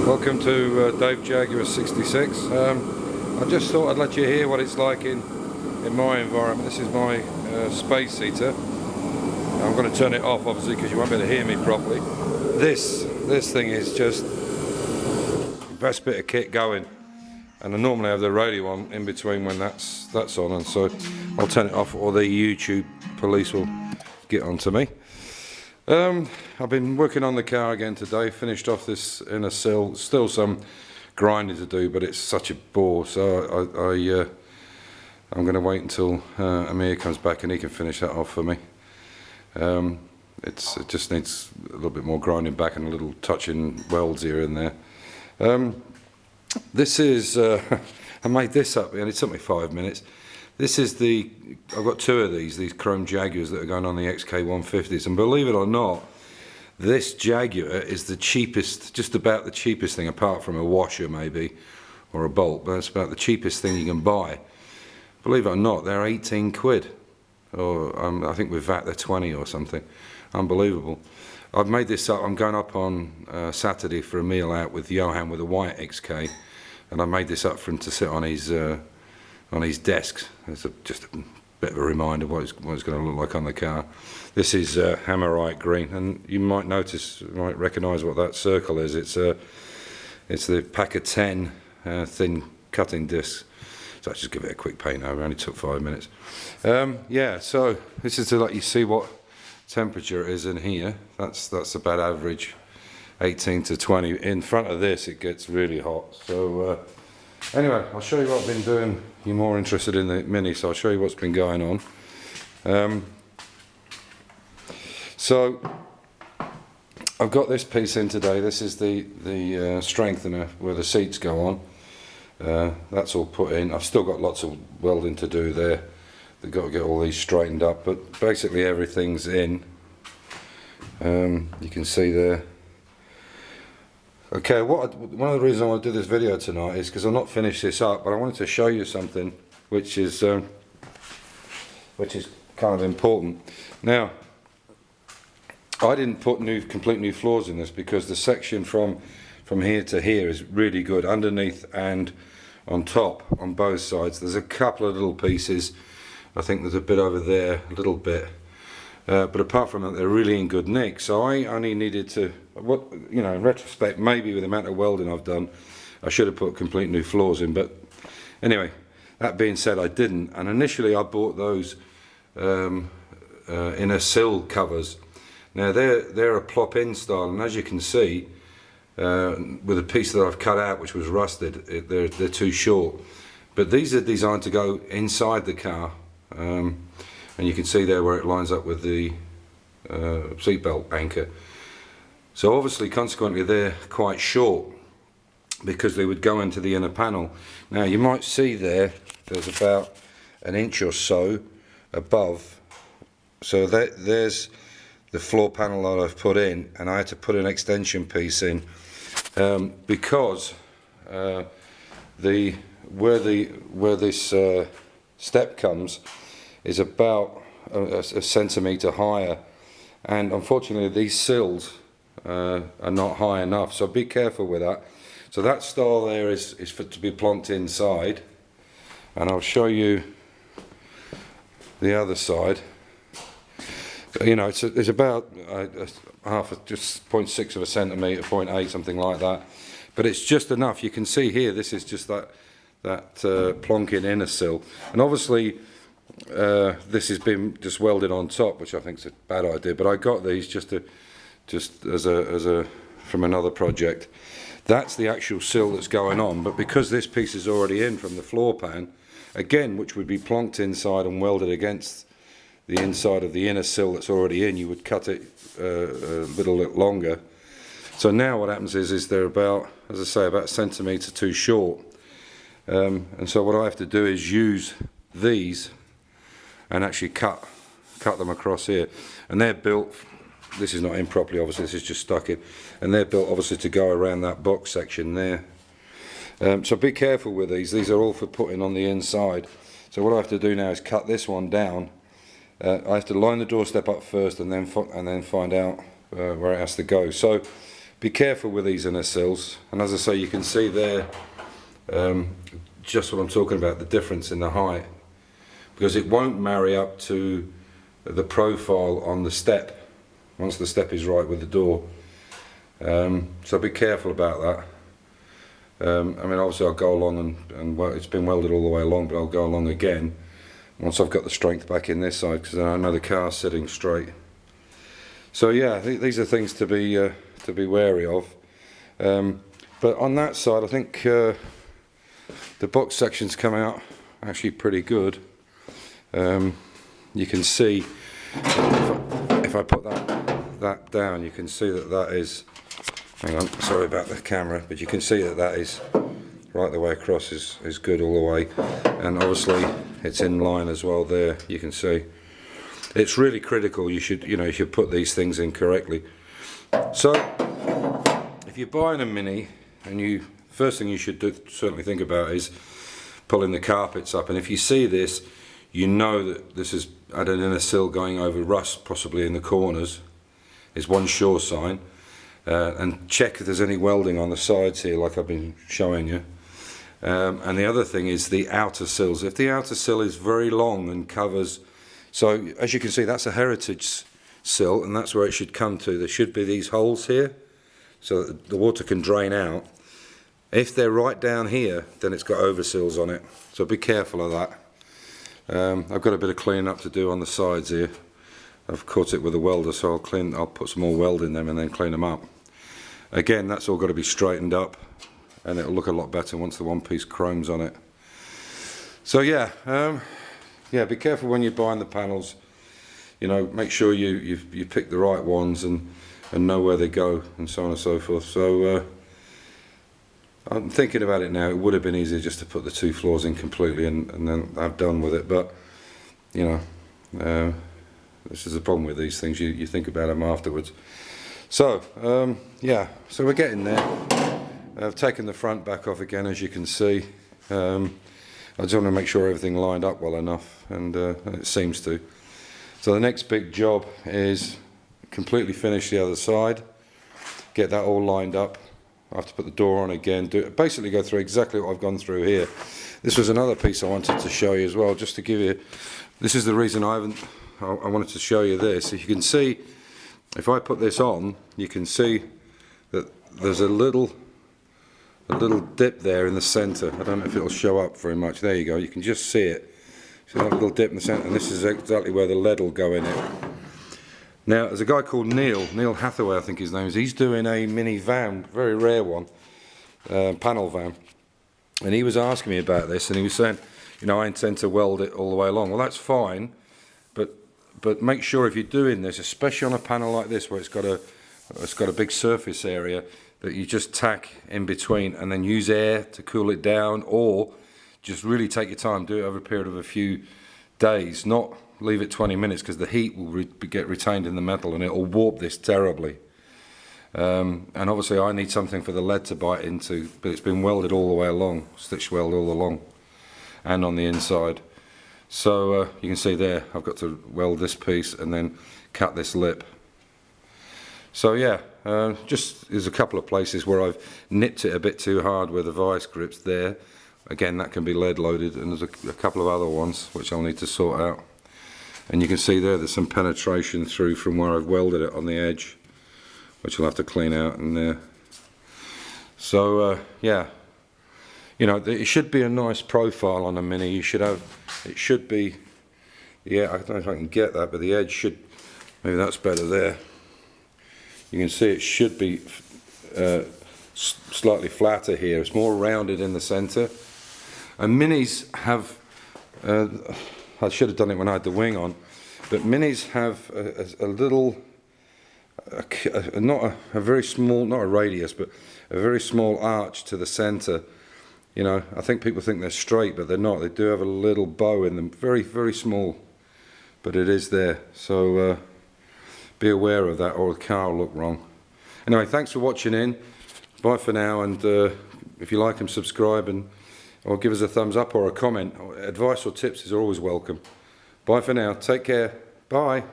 Welcome to Dave Jaguar 66. I just thought I'd let you hear what it's like in my environment. This is my space heater. I'm going to turn it off obviously because you won't be able to hear me properly. This thing is just the best bit of kit going, and I normally have the radio on in between when that's on, and so I'll turn it off or the YouTube police will get onto me. I've been working on the car again today, finished off this inner sill, still some grinding to do, but it's such a bore, so I'm going to wait until Amir comes back and he can finish that off for me. It just needs a little bit more grinding back and a little touching welds here and there. This is, I made this up and it took me 5 minutes. This is I've got two of these chrome Jaguars that are going on the XK150s, and believe it or not, this Jaguar is the cheapest, just about the cheapest thing, apart from a washer maybe, or a bolt, but it's about the cheapest thing you can buy. Believe it or not, they're 18 quid, or I think with VAT they're 20 or something. Unbelievable. I've made this up, I'm going up on Saturday for a meal out with Johan with a white XK, and I made this up for him to sit on his desk. It's just a bit of a reminder what it's going to look like on the car. This is hammerite green, and you might recognise what that circle is. It's the pack of 10 thin cutting discs. So I'll just give it a quick paint over. It only took 5 minutes. Yeah, so this is to let you see what temperature it is in here. That's about average 18 to 20. In front of this it gets really hot. So anyway, I'll show you what I've been doing. You're more interested in the Mini, so I'll show you what's been going on. So I've got this piece in today. This is the strengthener where the seats go on. That's all put in. I've still got lots of welding to do there. They've got to get all these straightened up, but basically everything's in. You can see there. Okay, one of the reasons I want to do this video tonight is because I've not finished this up, but I wanted to show you something which is kind of important. Now, I didn't put complete new floors in this because the section from here to here is really good, underneath and on top on both sides. There's a couple of little pieces. I think there's a bit over there, a little bit. But apart from that, they're really in good nick. So I only needed to, in retrospect, maybe with the amount of welding I've done, I should have put complete new floors in. But anyway, that being said, I didn't. And initially, I bought those inner sill covers. Now they're a plop-in style, and as you can see, with a piece that I've cut out, which was rusted, they're too short. But these are designed to go inside the car. And you can see there where it lines up with the seatbelt anchor. So obviously, consequently, they're quite short because they would go into the inner panel. Now you might see there's about an inch or so above. So there's the floor panel that I've put in, and I had to put an extension piece in because where this step comes is about a centimetre higher, and unfortunately these sills are not high enough, so be careful with that. So that style there is for to be plonked inside, and I'll show you the other side. You know, it's about just 0.6 of a centimetre, 0.8, something like that, but it's just enough. You can see here this is just that plonking inner sill, and obviously this has been just welded on top, which I think is a bad idea, but I got these just from another project. That's the actual sill that's going on, but because this piece is already in from the floor pan, again, which would be plonked inside and welded against the inside of the inner sill that's already in, you would cut it a little longer. So now what happens is they're about, as I say, about a centimetre too short, and so what I have to do is use these and actually cut them across here, and they're built, this is not in properly obviously, this is just stuck in, and they're built obviously to go around that box section there. So be careful with these are all for putting on the inside. So what I have to do now is cut this one down. I have to line the doorstep up first and then find out where it has to go. So be careful with these inner sills, and as I say, you can see there just what I'm talking about, the difference in the height, because it won't marry up to the profile on the step once the step is right with the door. So be careful about that. I mean, obviously I'll go along and well, it's been welded all the way along, but I'll go along again once I've got the strength back in this side, because I know the car's sitting straight. So yeah, these are things to be wary of. But on that side, I think the box sections come out actually pretty good. You can see if I put that down, you can see that is, hang on, sorry about the camera, but you can see that is right the way across is good all the way, and obviously it's in line as well there. You can see it's really critical. You should put these things in correctly. So if you're buying a Mini, and first thing you should certainly think about is pulling the carpets up, and if you see this, you know that this is at an inner sill going over rust, possibly in the corners, is one sure sign. And check if there's any welding on the sides here, like I've been showing you. And the other thing is the outer sills. If the outer sill is very long and covers, so as you can see, that's a heritage sill, and that's where it should come to. There should be these holes here so that the water can drain out. If they're right down here, then it's got oversills on it, so be careful of that. I've got a bit of cleaning up to do on the sides here. I've caught it with a welder, so I'll put some more weld in them and then clean them up. Again, that's all got to be straightened up, and it'll look a lot better once the one-piece chrome's on it. So yeah, be careful when you're buying the panels. Make sure you pick the right ones and know where they go, and so on and so forth. So I'm thinking about it now. It would have been easier just to put the two floors in completely and then I've done with it, but this is the problem with these things. You think about them afterwards. So yeah, so we're getting there. I've taken the front back off again, as you can see. I just want to make sure everything lined up well enough, and it seems to. So the next big job is completely finish the other side, get that all lined up. I have to put the door on again, basically go through exactly what I've gone through here. This was another piece I wanted to show you as well, just to give you, this is the reason I wanted to show you this. If you can see, if I put this on, you can see that there's a little dip there in the center. I don't know if it'll show up very much. There you go, you can just see it. See that little dip in the center, and this is exactly where the lead will go in it. Now, there's a guy called Neil Hathaway, I think his name is. He's doing a mini van, very rare one, panel van, and he was asking me about this, and he was saying, I intend to weld it all the way along. Well, that's fine, but make sure if you're doing this, especially on a panel like this where it's got a big surface area, that you just tack in between and then use air to cool it down, or just really take your time, do it over a period of a few days, not leave it 20 minutes, because the heat will get retained in the metal and it will warp this terribly. And obviously I need something for the lead to bite into, but it's been welded all the way along, stitch weld all along and on the inside. So you can see there, I've got to weld this piece and then cut this lip. So yeah, just there's a couple of places where I've nipped it a bit too hard with the vice grips there. Again, that can be lead loaded, and there's a couple of other ones which I'll need to sort out. And you can see there's some penetration through from where I've welded it on the edge, which I'll have to clean out in there. So yeah, it should be a nice profile on a Mini. It should be, yeah, I don't know if I can get that, but the edge should, maybe that's better there. You can see it should be slightly flatter here. It's more rounded in the center. And Minis have, I should have done it when I had the wing on, but Minis have a little, not a very small, not a radius, but a very small arch to the center. I think people think they're straight, but they're not. They do have a little bow in them, very, very small, but it is there. So be aware of that, or the car will look wrong. Anyway, thanks for watching in. Bye for now, and if you like them, subscribe, or give us a thumbs up or a comment. Advice or tips is always welcome. Bye for now. Take care. Bye.